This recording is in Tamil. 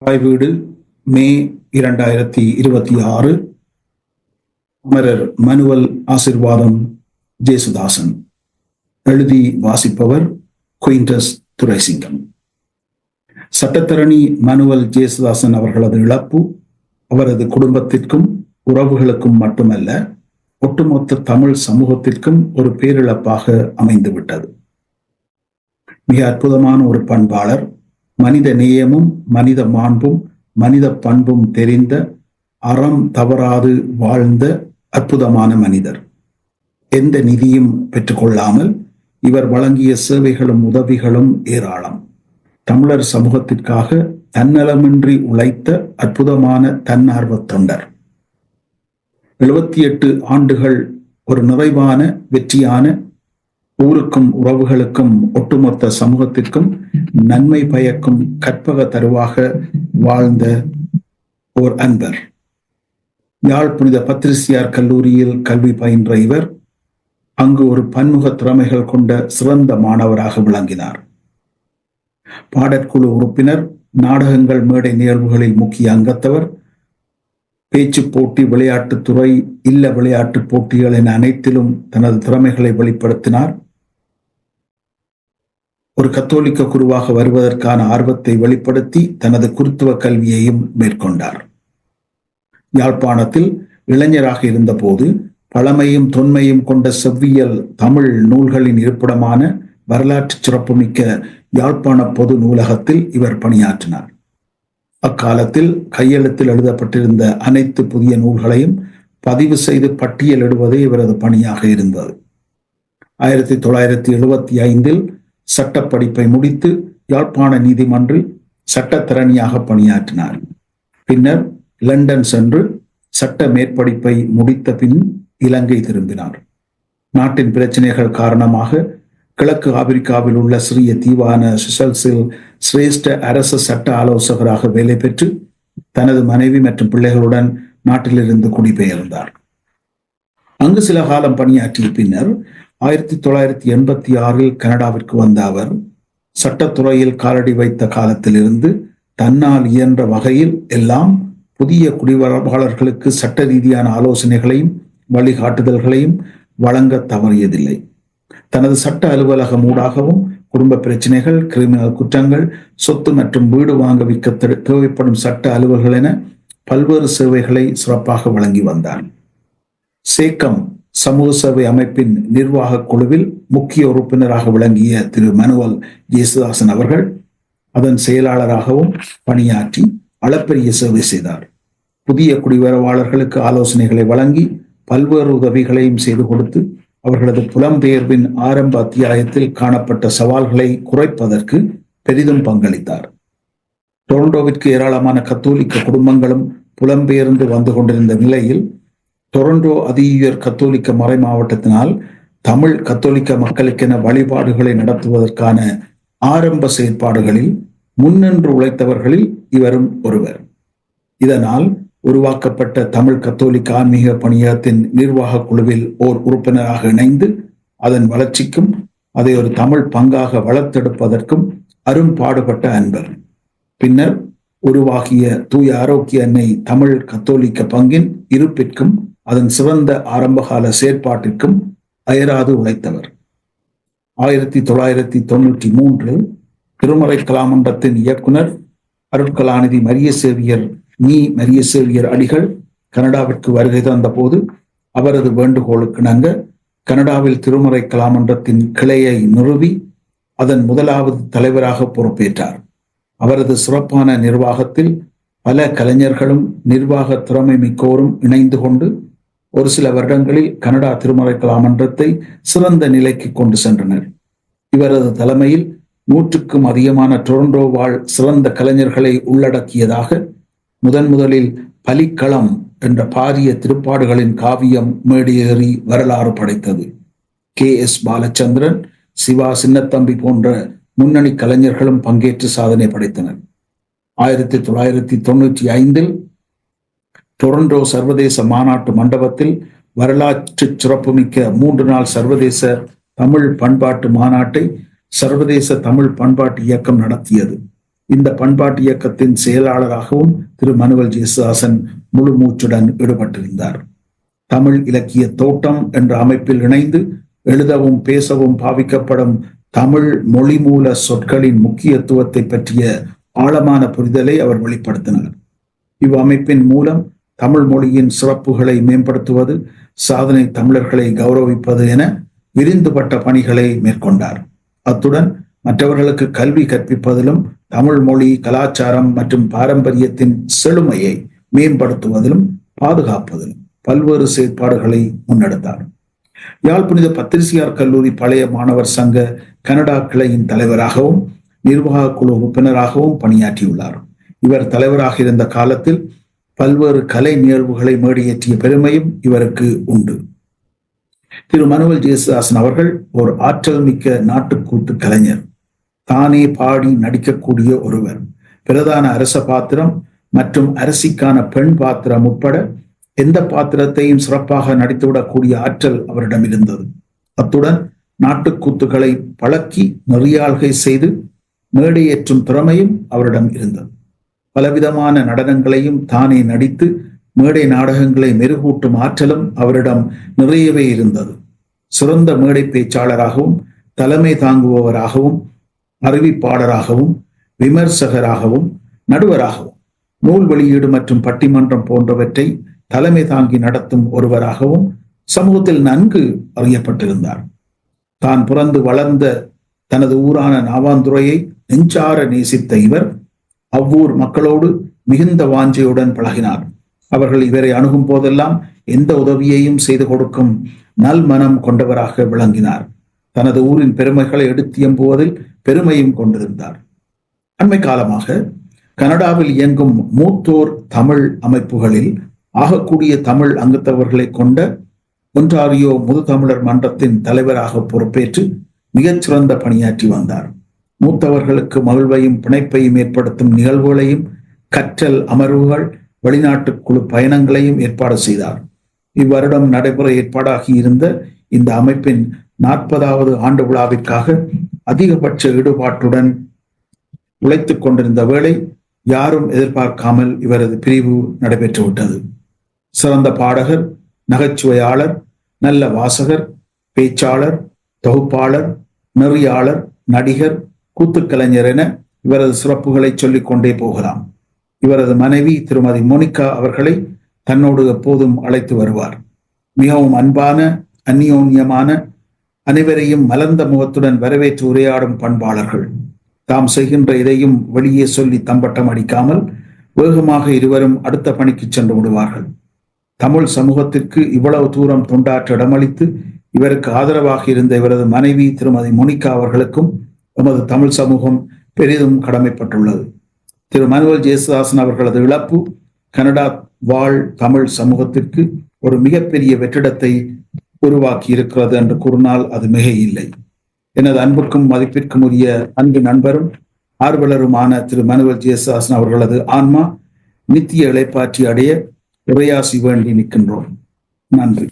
தாய் வீடு மே 2026. அமரர் மனுவல் ஆசிர்வாதம் ஜேசுதாசன். எழுதி வாசிப்பவர் குயின்டஸ் துரைசிங்கம். சட்டத்தரணி மனுவல் ஜேசுதாசன் அவர்களது இழப்பு அவரது குடும்பத்திற்கும் உறவுகளுக்கும் மட்டுமல்ல, ஒட்டுமொத்த தமிழ் சமூகத்திற்கும் ஒரு பேரிழப்பாக அமைந்துவிட்டது. மிக அற்புதமான ஒரு பண்பாளர், மனித நேயமும் மனித மாண்பும் மனித பண்பும் தெரிந்த, அறம் தவறாது வாழ்ந்த அற்புதமான மனிதர். எந்த நிதியும் பெற்றுக்கொள்ளாமல் இவர் வழங்கிய சேவைகளும் உதவிகளும் ஏராளம். தமிழர் சமூகத்திற்காக தன்னலமின்றி உழைத்த அற்புதமான தன்னார்வ தொண்டர். 78 ஆண்டுகள் ஒரு நிறைவான வெற்றியான, ஊருக்கும் உறவுகளுக்கும் ஒட்டுமொத்த சமூகத்திற்கும் நன்மை பயக்கும் கற்பக தருவாக வாழ்ந்த ஓர் அன்பர். யாழ் புனித பத்திரிசியார் கல்லூரியில் கல்வி பயின்ற இவர் அங்கு ஒரு பன்முக திறமைகள் கொண்ட சிறந்த மாணவராக விளங்கினார். பாடற்குழு உறுப்பினர், நாடகங்கள், மேடை நிகழ்வுகளில் முக்கிய அங்கத்தவர், பேச்சு போட்டி, விளையாட்டுத்துறை, இல்ல விளையாட்டு போட்டிகள் என அனைத்திலும் தனது திறமைகளை வெளிப்படுத்தினார். ஒரு கத்தோலிக்க குருவாக வருவதற்கான ஆர்வத்தை வெளிப்படுத்தி தனது குருத்துவ கல்வியையும் மேற்கொண்டார். யாழ்ப்பாணத்தில் இளைஞராக இருந்தபோது பழமையும் தொன்மையும் கொண்ட செவ்வியல் தமிழ் நூல்களின் இருப்பிடமான வரலாற்று சிறப்புமிக்க யாழ்ப்பாண பொது நூலகத்தில் இவர் பணியாற்றினார். அக்காலத்தில் கையெழுத்தில் எழுதப்பட்டிருந்த அனைத்து புதிய நூல்களையும் பதிவு செய்து பட்டியலிடுவதே இவரது பணியாக இருந்தது. 1975 சட்டப்படிப்பை முடித்து யாழ்ப்பாண நீதிமன்றில் சட்டத்தரணியாக பணியாற்றினார். பின்னர் லண்டன் சென்று சட்ட மேற்படிப்பை முடித்த பின் இலங்கை திரும்பினார். நாட்டின் பிரச்சனைகள் காரணமாக கிழக்கு ஆப்பிரிக்காவில் உள்ள சிறிய தீவான சிசல்ஸில் சிரேஷ்ட அரசு சட்ட ஆலோசகராக வேலை பெற்று தனது மனைவி மற்றும் பிள்ளைகளுடன் நாட்டிலிருந்து குடிபெயர்ந்தார். அங்கு சில காலம் பணியாற்றிய பின்னர் 1986 கனடாவிற்கு வந்த அவர் சட்டத்துறையில் காலடி வைத்த காலத்திலிருந்து தன்னால் இயன்ற வகையில் எல்லாம் புதிய குடிவரவாளர்களுக்கு சட்ட ரீதியான ஆலோசனைகளையும் வழிகாட்டுதல்களையும் வழங்க தவறியதில்லை. தனது சட்ட அலுவலகம் ஊடாகவும் குடும்ப பிரச்சனைகள், கிரிமினல் குற்றங்கள், சொத்து மற்றும் வீடு வாங்க விற்க தேவைப்படும் சட்ட அலுவல்கள் என பல்வேறு சேவைகளை சிறப்பாக வழங்கி வந்தார். சேக்கம் சமூக சேவை அமைப்பின் நிர்வாக குழுவில் முக்கிய உறுப்பினராக விளங்கிய திரு மனுவல் ஜேசுதாசன் அவர்கள் அதன் செயலாளராகவும் பணியாற்றி அளப்பரிய சேவை செய்தார். புதிய குடிவரவாளர்களுக்கு ஆலோசனைகளை வழங்கி பல்வேறு உதவிகளையும் செய்து கொடுத்து அவர்களது புலம்பெயர்வின் ஆரம்ப அத்தியாயத்தில் காணப்பட்ட சவால்களை குறைப்பதற்கு பெரிதும் பங்களித்தார். டொரண்டோவிற்கு ஏராளமான கத்தோலிக்க குடும்பங்களும் புலம்பெயர்ந்து வந்து கொண்டிருந்த நிலையில் டொரண்டோ அதியுயர் கத்தோலிக்க மறை மாவட்டத்தினால் தமிழ் கத்தோலிக்க மக்களுக்கென வழிபாடுகளை நடத்துவதற்கான ஆரம்ப செயற்பாடுகளில் முன்னின்று உழைத்தவர்களில் இவரும் ஒருவர். இதனால் உருவாக்கப்பட்ட தமிழ் கத்தோலிக்க ஆன்மீக பணியகத்தின் நிர்வாக குழுவில் ஓர் உறுப்பினராக இணைந்து அதன் வளர்ச்சிக்கும் அதை ஒரு தமிழ் பங்காக வளர்த்தெடுப்பதற்கும் அரும்பாடுபட்ட அன்பர். பின்னர் உருவாகிய தூய ஆரோக்கிய அன்னை தமிழ் கத்தோலிக்க பங்கின் இருப்பிற்கும் அதன் சிறந்த ஆரம்பகால செயற்பாட்டிற்கும் அயராது உழைத்தவர். 1993 திருமறை கலாமன்றத்தின் இயக்குனர் அருட்கலாநிதி மரிய சேவியர் அடிகள் கனடாவிற்கு வருகை தந்த போது அவரது வேண்டுகோளுக்கு இணங்க கனடாவில் திருமறை கலாமன்றத்தின் கிளையை நிறுவி அதன் முதலாவது தலைவராக பொறுப்பேற்றார். அவரது சிறப்பான நிர்வாகத்தில் பல கலைஞர்களும் நிர்வாக திறமை மிக்கோரும் இணைந்து கொண்டு ஒரு சில வருடங்களில் கனடா திருமறை கலாமன்றத்தை சிறந்த நிலைக்கு கொண்டு சென்றனர். இவரது தலைமையில் 100க்கும் அதிகமான டொரண்டோ வாழ் சிறந்த கலைஞர்களை உள்ளடக்கியதாக முதலில் பலிக்களம் என்ற பாரிய திருப்பாடுகளின் காவியம் மேடியேறி வரலாறு படைத்தது. KS பாலச்சந்திரன், சிவா சின்னத்தம்பி போன்ற முன்னணி கலைஞர்களும் பங்கேற்று சாதனை படைத்தனர். 1995 டொரண்டோ சர்வதேச மாநாட்டு மண்டபத்தில் வரலாற்று சிறப்புமிக்க 3 நாள் சர்வதேச தமிழ் பண்பாட்டு மாநாட்டை சர்வதேச தமிழ் பண்பாட்டு இயக்கம் நடத்தியது. இந்த பண்பாட்டு இயக்கத்தின் செயலாளராகவும் திரு மனுவல் ஜேசுதாசன் முழு மூச்சுடன் ஈடுபட்டிருந்தார். தமிழ் இலக்கிய தோட்டம் என்ற அமைப்பில் இணைந்து எழுதவும் பேசவும் பாவிக்கப்படும் தமிழ் மொழி மூல சொற்களின் முக்கியத்துவத்தை பற்றிய ஆழமான புரிதலை அவர் வெளிப்படுத்தினார். இவ்வமைப்பின் மூலம் தமிழ் மொழியின் சிறப்புகளை மேம்படுத்துவது, சாதனை தமிழர்களை கௌரவிப்பது என விரிந்துபட்ட பணிகளை மேற்கொண்டார். அத்துடன் மற்றவர்களுக்கு கல்வி கற்பிப்பதிலும் தமிழ் மொழி, கலாச்சாரம் மற்றும் பாரம்பரியத்தின் செழுமையை மேம்படுத்துவதிலும் பாதுகாப்பதிலும் பல்வேறு செயற்பாடுகளை முன்னெடுத்தார். யாழ் புனித பத்திரிசியார் கல்லூரி பழைய மாணவர் சங்க கனடா கிளையின் தலைவராகவும் நிர்வாக குழு உறுப்பினராகவும் பணியாற்றியுள்ளார். இவர் தலைவராக இருந்த காலத்தில் பல்வேறு கலை நிகழ்வுகளை மேடையேற்றிய பெருமையும் இவருக்கு உண்டு. திரு மனுவல் ஜேசுதாசன் அவர்கள் ஒரு ஆற்றல் மிக்க நாட்டுக்கூத்து கலைஞர். தானே பாடி நடிக்கக்கூடிய ஒருவர். பிரதான அரச பாத்திரம் மற்றும் அரசிக்கான பெண் பாத்திரம் உட்பட எந்த பாத்திரத்தையும் சிறப்பாக நடித்துவிடக்கூடிய ஆற்றல் அவரிடம் இருந்தது. அத்துடன் நாட்டுக்கூத்துகளை பழக்கி நெறியாள்கை செய்து மேடையேற்றும் திறமையும் அவரிடம் இருந்தது. பலவிதமான நடனங்களையும் தானே நடித்து மேடை நாடகங்களை மெருகூட்டும் ஆற்றலும் அவரிடம் நிறையவே இருந்தது. சிறந்த மேடை பேச்சாளராகவும் தலைமை தாங்குபவராகவும் அறிவிப்பாளராகவும் விமர்சகராகவும் நடுவராகவும் நூல் வெளியீடு மற்றும் பட்டிமன்றம் போன்றவற்றை தலைமை தாங்கி நடத்தும் ஒருவராகவும் சமூகத்தில் நன்கு அறியப்பட்டிருந்தார். தான் பிறந்து வளர்ந்த தனது ஊரான நாவாந்துறையை நெஞ்சார நேசித்த இவர் அவ்வூர் மக்களோடு மிகுந்த வாஞ்சையுடன் பழகினார். அவர்கள் இவரை அணுகும் போதெல்லாம் எந்த உதவியையும் செய்து கொடுக்கும் நல் மனம் கொண்டவராக விளங்கினார். தனது ஊரின் பெருமைகளை எடுத்து எம்புவதில் பெருமையும் கொண்டிருந்தார். அண்மை காலமாக கனடாவில் இயங்கும் மூத்தோர் தமிழ் அமைப்புகளில் ஆகக்கூடிய தமிழ் அங்கத்தவர்களை கொண்ட ஒன்றாரியோ முதுதமிழர் மன்றத்தின் தலைவராக பொறுப்பேற்று மிகச்சிறந்த பணியாற்றி வந்தார். மூத்தவர்களுக்கு மகிழ்வையும் பிணைப்பையும் ஏற்படுத்தும் நிகழ்வுகளையும் கற்றல் அமர்வுகள், வெளிநாட்டு குழு பயணங்களையும் ஏற்பாடு செய்தார். இவ்வருடம் நடைபெற ஏற்பாடாகி இருந்த இந்த அமைப்பின் 40வது ஆண்டு விழாவிற்காக அதிகபட்ச ஈடுபாட்டுடன் உழைத்துக் கொண்டிருந்த வேளை யாரும் எதிர்பார்க்காமல் இவரது பிரிவு நடைபெற்றுவிட்டது. சிறந்த பாடகர், நகைச்சுவையாளர், நல்ல வாசகர், பேச்சாளர், தொகுப்பாளர், நெறியாளர், நடிகர், கூத்துக்கலைஞர் என இவரது சிறப்புகளை சொல்லிக் கொண்டே போகலாம். இவரது மனைவி திருமதி மோனிகா அவர்களை தன்னோடு எப்போதும் அழைத்து வருவார். மிகவும் அன்பான, அந்நியோன்யமான, அனைவரையும் மலர்ந்த முகத்துடன் வரவேற்று உரையாடும் பண்பாளர்கள். தாம் செய்கின்ற இதையும் வெளியே சொல்லி தம்பட்டம் அடிக்காமல் வேகமாக இருவரும் அடுத்த பணிக்கு சென்று விடுவார்கள். தமிழ் சமூகத்திற்கு இவ்வளவு தூரம் தொண்டாற்ற இடமளித்து இவருக்கு ஆதரவாக இருந்த இவரது மனைவி திருமதி மோனிகா அவர்களுக்கும் எமது தமிழ் சமூகம் பெரிதும் கடமைப்பட்டுள்ளது. திரு மனுவல் ஜேசுதாசன் அவர்களது இழப்பு கனடா வாழ் தமிழ் சமூகத்திற்கு ஒரு மிகப்பெரிய வெற்றிடத்தை உருவாக்கி இருக்கிறது என்று கூறினால் அது மிக இல்லை. எனது அன்புக்கும் மதிப்பிற்கும் உரிய அன்பு நண்பரும் ஆர்வலருமான திரு மனுவல் ஜேசுதாசன் அவர்களது ஆன்மா நித்திய இளைப்பாற்றி அடைய உரையாசி வேண்டி நிற்கின்றோம். நன்றி.